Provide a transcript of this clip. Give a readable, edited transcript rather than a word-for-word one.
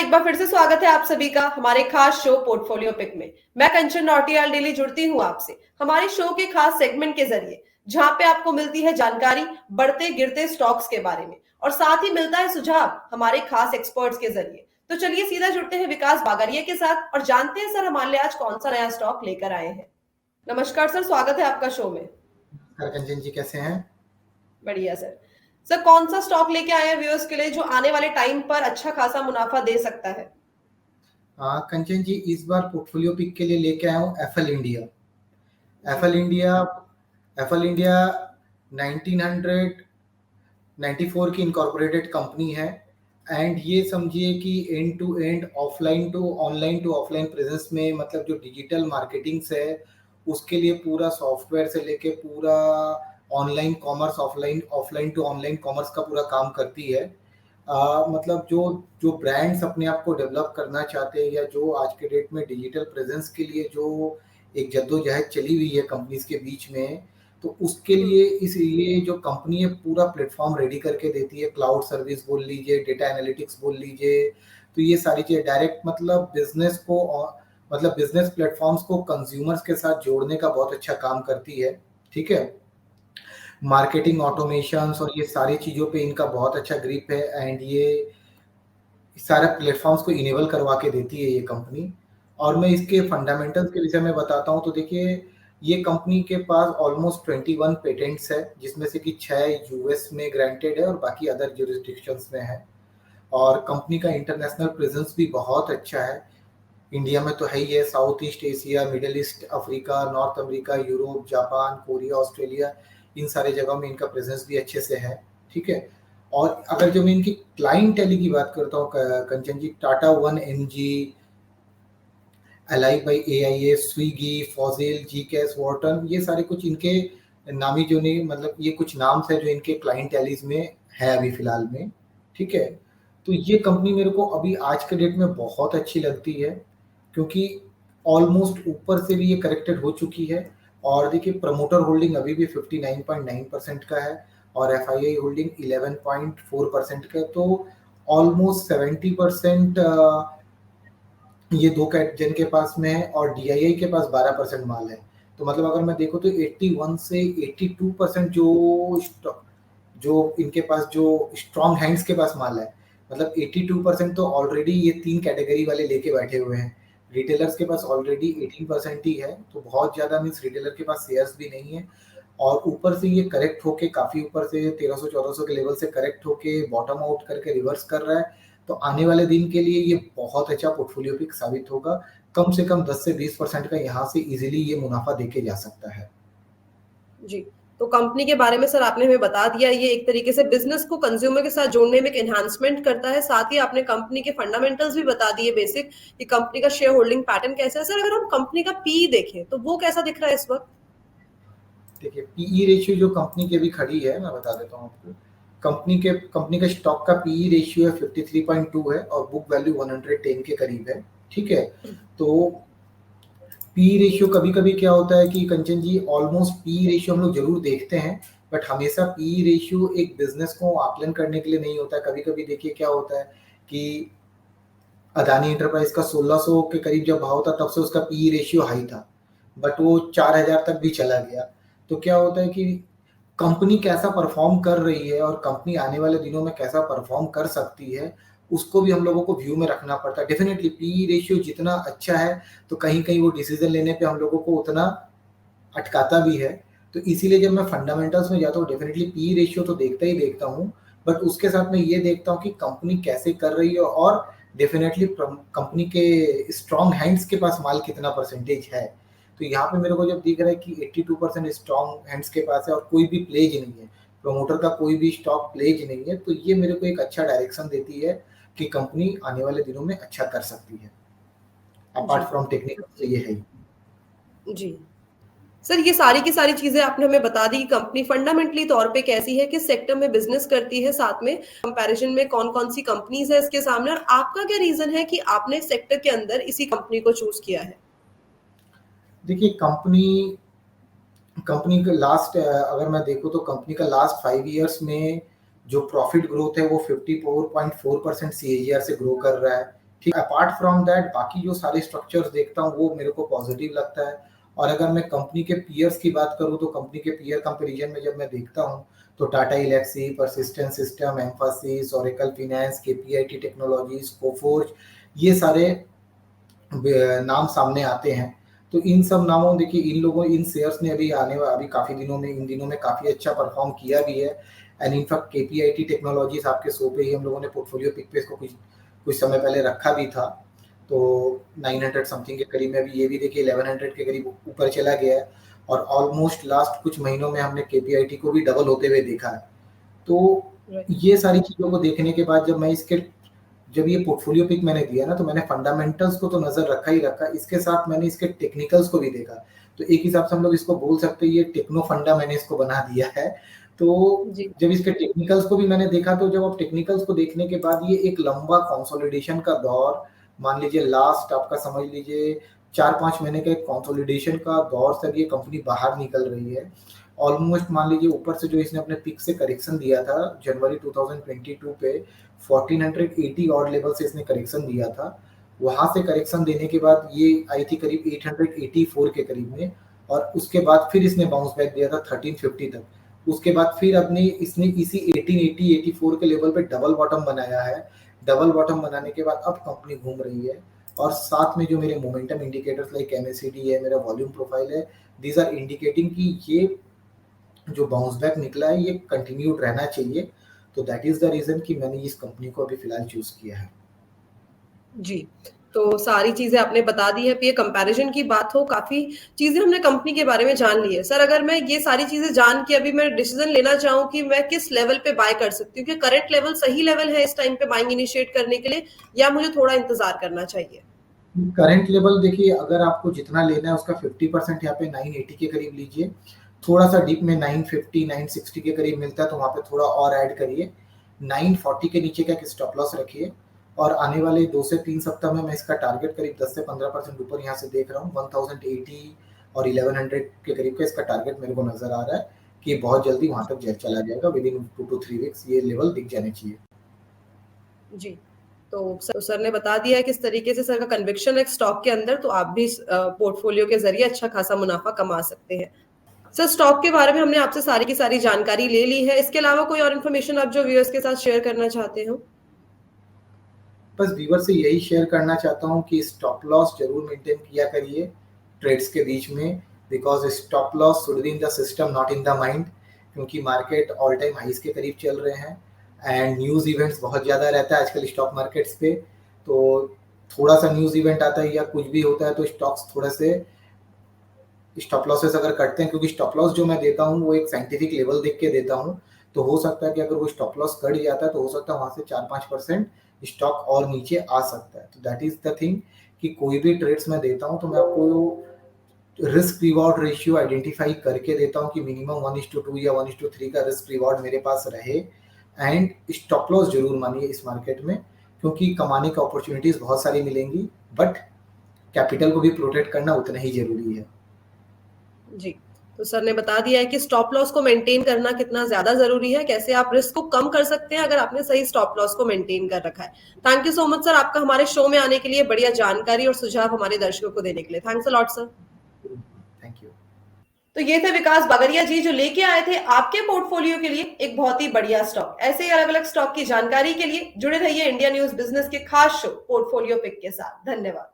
एक बार फिर से स्वागत है आप सभी का हमारे खास शो पोर्टफोलियो पिक में। मैं कंचन नौटियाल डेली जुड़ती हूँ आपसे हमारे शो के खास सेगमेंट के जरिए, जहां पे आपको मिलती है जानकारी बढ़ते गिरते स्टॉक्स के बारे में और साथ ही मिलता है सुझाव हमारे खास एक्सपर्ट्स के जरिए। तो चलिए सीधा जुड़ते हैं विकास बागरिया के साथ और जानते हैं सर हमारे लिए आज कौन सा नया स्टॉक लेकर आए हैं। नमस्कार सर, स्वागत है आपका शो में। कंचन जी कैसे हैं? बढ़िया सर। सर कौन सा स्टॉक लेके आए हैं व्यूअर्स के लिए जो आने वाले टाइम पर अच्छा खासा मुनाफा दे सकता है? कंचन जी इस बार पोर्टफोलियो पिक के लिए लेके आया हूँ एफएल इंडिया। जी। एफएल इंडिया एफएल इंडिया 1994 की इनकॉर्पोरेटेड कंपनी है एंड ये समझिए कि end to end offline to offline presence में, मतलब जो डिजिटल मार्केटिंग्स है उसके लिए पूरा सॉफ्टवेयर से लेके पूरा online commerce, offline to online commerce का पूरा काम करती है। मतलब जो जो ब्रांड्स अपने आप को डेवलप करना चाहते हैं या जो आज के डेट में डिजिटल प्रेजेंस के लिए जो एक जद्दोजहद चली हुई है कंपनीज के बीच में, तो उसके लिए ये जो कंपनी है पूरा प्लेटफॉर्म रेडी करके देती है। क्लाउड सर्विस बोल लीजिए, डेटा एनालिटिक्स बोल लीजिए, तो ये सारी चीज़ें डायरेक्ट मतलब बिजनेस प्लेटफॉर्म्स को कंज्यूमर्स के साथ जोड़ने का बहुत अच्छा काम करती है। ठीक है, मार्केटिंग ऑटोमेशंस और ये सारी चीज़ों पे इनका बहुत अच्छा ग्रिप है एंड ये सारे प्लेटफॉर्म्स को इनेबल करवा के देती है ये कंपनी। और मैं इसके फंडामेंटल्स के विषय में बताता हूँ तो देखिए, ये कंपनी के पास ऑलमोस्ट 21 पेटेंट्स है, जिसमें से कि 6 यूएस में ग्रांटेड है और बाकी अदर जुरिस्डिक्शंस में है। और कंपनी का इंटरनेशनल प्रेजेंस भी बहुत अच्छा है। इंडिया में तो है ही है, South East Asia, Middle East, Africa, North America, Europe, Japan, Korea, Australia, इन सारे जगहों में इनका प्रेजेंस भी अच्छे से है। ठीक है, और अगर जो मैं इनकी क्लाइंटेली की बात करता हूँ कंचन जी, टाटा 1mg, एलाई बाई एआईए, स्विगी, फॉजिल, जी कैश, वॉर्टन, ये सारे कुछ इनके नामी जो नहीं, मतलब ये कुछ नाम है जो इनके क्लाइंटेलीज में है अभी फिलहाल में। ठीक है, तो ये कंपनी मेरे को अभी आज के डेट में बहुत अच्छी लगती है क्योंकि ऑलमोस्ट ऊपर से भी ये करेक्टेड हो चुकी है। और देखिए, प्रमोटर होल्डिंग अभी भी 59.9% का है और एफआईआई होल्डिंग 11.4% का है। तो ऑलमोस्ट 70% ये दो कैट जन के पास में है और डीआईआई के पास 12% माल है। तो मतलब अगर मैं देखूँ तो 81 से 82% जो इनके पास जो स्ट्रॉन्ग हैंड्स के पास माल है, मतलब 82% तो ऑलरेडी ये 3 कैटेगरी वाले लेके बैठे हुए हैं। रिटेलर्स के पास ऑलरेडी 18% ही है, तो बहुत ज़्यादा मीन्स रिटेलर के पास शेयर्स भी नहीं है। और ऊपर से ये करेक्ट होके काफ़ी ऊपर से 1300-1400 के लेवल से करेक्ट होके बॉटम आउट करके रिवर्स कर रहा है। तो आने वाले दिन के लिए ये बहुत अच्छा पोर्टफोलियो पिक साबित होगा। कम से कम 10 से 20% का यहाँ से इजीली ये मुनाफा देके जा सकता है। जी, तो कंपनी के बारे में सर आपने हमें बता दिया, ये एक तरीके से बिजनेस को कंज्यूमर के साथ जोड़ने में एक एनहांसमेंट करता है। साथ ही आपने कंपनी के फंडामेंटल्स भी बता दिए बेसिक, कि कंपनी का शेयर होल्डिंग पैटर्न कैसा है। सर अगर हम कंपनी का पी देखें तो वो कैसा दिख रहा है इस वक्त? देखिए, पीई रेशियो जो कंपनी की अभी खड़ी है, मैं बता देता हूँ आपको। कंपनी का स्टॉक का पीई रेशियो है 53.2 है और बुक वैल्यू 110 के करीब है। ठीक है, तो पी रेशियो कभी कभी क्या होता है कि कंचन जी, ऑलमोस्ट पी रेशियो हम लोग जरूर देखते हैं, बट हमेशा पी रेशियो एक बिजनेस को आकलन करने के लिए नहीं होता है। कभी कभी देखिए क्या होता है कि अदानी इंटरप्राइज का 1600 के करीब जब भाव था, तब से उसका पी रेशियो हाई था, बट वो 4000 तक भी चला गया। तो क्या होता है कि कंपनी कैसा परफॉर्म कर रही है और कंपनी आने वाले दिनों में कैसा परफॉर्म कर सकती है, उसको भी हम लोगों को व्यू में रखना पड़ता है। डेफिनेटली पी रेशियो जितना अच्छा है, तो कहीं कहीं वो डिसीजन लेने पे हम लोगों को उतना अटकाता भी है। तो इसीलिए जब मैं फंडामेंटल्स में जाता हूँ, डेफिनेटली पी रेशियो तो देखता ही देखता हूँ, बट उसके साथ मैं ये देखता हूँ कि कंपनी कैसे कर रही है और डेफिनेटली कंपनी के स्ट्रॉन्ग हैंड्स के पास माल कितना परसेंटेज है। तो यहाँ पे मेरे को जब दिख रहा है कि 82% स्ट्रॉन्ग हैंड्स के पास है और कोई भी प्लेज नहीं है, प्रमोटर का कोई भी स्टॉक प्लेज नहीं है, तो ये मेरे को एक अच्छा डायरेक्शन देती है कि कंपनी आने वाले दिनों में अच्छा कर सकती है। अपार्ट जी फ्रॉम टेक्निकल तो ये है ही। जी। सर ये सारी की सारी चीजें आपने हमें बता दी कि कंपनी फंडामेंटली तौर पे कैसी है, किस सेक्टर में बिजनेस करती है, साथ में कंपैरिजन में कौन कौन सी कंपनीज है इसके सामने, और आपका क्या रीजन है कि आपने इस सेक्टर के अंदर इसी कंपनी को चूज किया है? देखिए, कंपनी का लास्ट अगर मैं देखूँ तो कंपनी का लास्ट 5 इयर्स में जो प्रॉफिट ग्रोथ है वो 54.4% सीएजीआर से ग्रो कर रहा है। ठीक, अपार्ट फ्रॉम दैट बाकी जो सारे स्ट्रक्चर्स देखता हूँ वो मेरे को पॉजिटिव लगता है। और अगर मैं कंपनी के पीयर्स की बात करूँ तो कंपनी के पीयर कंपैरिजन में जब मैं देखता हूँ तो Tata Elxsi, persistent system, Mphasis, Oracle finance, KPIT technologies, Coforge, ये सारे नाम सामने आते हैं। तो इन सब नामों, देखिए इन लोगों, इन शेयर्स ने अभी काफी दिनों में, इन दिनों में काफी अच्छा परफॉर्म किया भी है। एंड इनफैक्ट केपीआईटी टेक्नोलॉजीज आपके शो पे ही हम लोगों ने पोर्टफोलियो पिक पे इसको कुछ समय पहले रखा भी था। तो 900 समथिंग के करीब में, भी ये भी देखिए 1100 के करीब ऊपर चला गया है। और ऑलमोस्ट लास्ट कुछ महीनों में हमने केपीआईटी को भी डबल होते हुए देखा है। तो ये सारी चीजों को देखने के बाद जब ये पोर्टफोलियो पिक मैंने दिया ना, तो मैंने फंडामेंटल्स को तो नजर रखा ही रखा, इसके साथ मैंने इसके टेक्निकल्स को भी देखा। तो एक हिसाब से हम लोग इसको बोल सकते हैं ये टेक्नो फंडा मैंने इसको बना दिया है। तो जब इसके टेक्निकल्स को भी मैंने देखा, तो जब आप टेक्निकल्स को देखने के बाद ये एक लंबा कंसोलिडेशन का दौर, मान लीजिए लास्ट आपका समझ लीजिए 4-5 महीने का एक कंसोलिडेशन का दौर से ये कंपनी बाहर निकल रही है। ऑलमोस्ट मान लीजिए ऊपर से जो इसने अपने पिक से करेक्शन दिया था जनवरी 2022 पे 1480 ऑड लेवल से इसने करेक्शन दिया था। वहां से करेक्शन देने के बाद ये आई थी करीब 884 के करीब में, और उसके बाद फिर इसने बाउंस बैक दिया था 1350 तक। उसके बाद फिर इसने इसी 1880-84 के लेवल पे डबल बॉटम बनाया है। डबल बॉटम बनाने के बाद अब कंपनी घूम रही है। और साथ में जो मेरे मोमेंटम इंडिकेटर्स लाइक एमएसीडी है, मेरा वॉल्यूम प्रोफाइल है, दीज आर इंडिकेटिंग कि ये जो बाउंस बैक निकला है ये कंटिन्यूड रहना चाहिए। तो दैट इज द रीजन कि मैंने इस कंपनी को अभी फिलहाल चूज किया है। जी, तो सारी चीजें आपने बता दी है। ये कंपैरिजन की बात हो, काफी चीजें हमने कंपनी के बारे में जान ली है। सर, अगर मैं ये सारी चीजें जान के अभी मैं डिसीजन लेना चाहूँ कि मैं किस लेवल पे बाय कर सकती हूँ, कि करंट लेवल सही लेवल है इस टाइम पे बाइंग इनिशिएट करने के लिए, या मुझे थोड़ा इंतजार करना चाहिए? करंट लेवल देखिए, अगर आपको जितना लेना है उसका 50% यहाँ पे 980 के करीब लीजिए। थोड़ा सा डीप में 950 960 के करीब मिलता है तो वहाँ पे थोड़ा और ऐड करिए। 940 के नीचे का एक स्टॉप लॉस रखिए। और आने वाले 2 से 3 सप्ताह में मैं इसका टारगेट करीब 10 से 15% ऊपर यहाँ से देख रहा हूँ। 1080 और 1100 के करीब का इसका टारगेट मेरे को नजर आ रहा है कि बहुत जल्दी वहां तक चला जाएगा। विद इन 2 to 3 वीक्स ये लेवल दिख जाने चाहिए। जी, तो सर ने बता दिया है किस तरीके से सर का कन्विक्शन है स्टॉक के अंदर, तो आप भी पोर्टफोलियो के जरिए अच्छा खासा मुनाफा कमा सकते हैं। सर, स्टॉक के बारे में हमने आपसे सारी की सारी जानकारी ले ली है। इसके अलावा कोई और इन्फॉर्मेशन आप जो व्यूअर्स के साथ शेयर करना चाहते हो? बस व्यूअर से यही शेयर करना चाहता हूँ कि स्टॉप लॉस जरूर मेंटेन किया करिए ट्रेड्स के बीच में, because stop loss should be in the system not in the mind. क्योंकि मार्केट ऑल टाइम हाइस के करीब चल रहे हैं एंड न्यूज़ इवेंट्स बहुत ज़्यादा रहता है आजकल स्टॉक मार्केट्स पे। तो थोड़ा सा न्यूज़ इवेंट आता है या कुछ भी होता है तो स्टॉक्स थोड़े से स्टॉप लॉसेस अगर करते हैं, क्योंकि स्टॉप लॉस जो मैं देता हूँ वो एक साइंटिफिक लेवल देख के देता हूँ। तो हो सकता है कि अगर वो स्टॉप लॉस कट जाता है तो हो सकता है वहां से 4-5% स्टॉक और नीचे आ सकता है। तो दैट इज द थिंग कि कोई भी ट्रेड्स मैं देता हूँ तो मैं आपको रिस्क रिवॉर्ड रेशियो आइडेंटिफाई करके देता हूँ कि मिनिमम 1:2 या 1:3 का रिस्क रिवॉर्ड मेरे पास रहे। एंड स्टॉप लॉस जरूर मानिए इस मार्केट में, क्योंकि कमाने का अपॉर्चुनिटीज बहुत सारी मिलेंगी, बट कैपिटल को भी प्रोटेक्ट करना उतना ही जरूरी है। जी, तो सर ने बता दिया है कि स्टॉप लॉस को मेंटेन करना कितना ज्यादा जरूरी है, कैसे आप रिस्क को कम कर सकते हैं अगर आपने सही स्टॉप लॉस को मेंटेन कर रखा है। Thank you so much sir, आपका हमारे शो में आने के लिए, बढ़िया जानकारी और सुझाव हमारे दर्शकों को देने के लिए। Thanks a lot sir. Thank you. तो ये थे विकास बागरिया जी, जो लेके आए थे आपके पोर्टफोलियो के लिए एक बहुत ही बढ़िया स्टॉक। ऐसे ही अलग अलग स्टॉक की जानकारी के लिए जुड़े रहिए इंडिया न्यूज बिजनेस के खास शो पोर्टफोलियो पिक के साथ। धन्यवाद।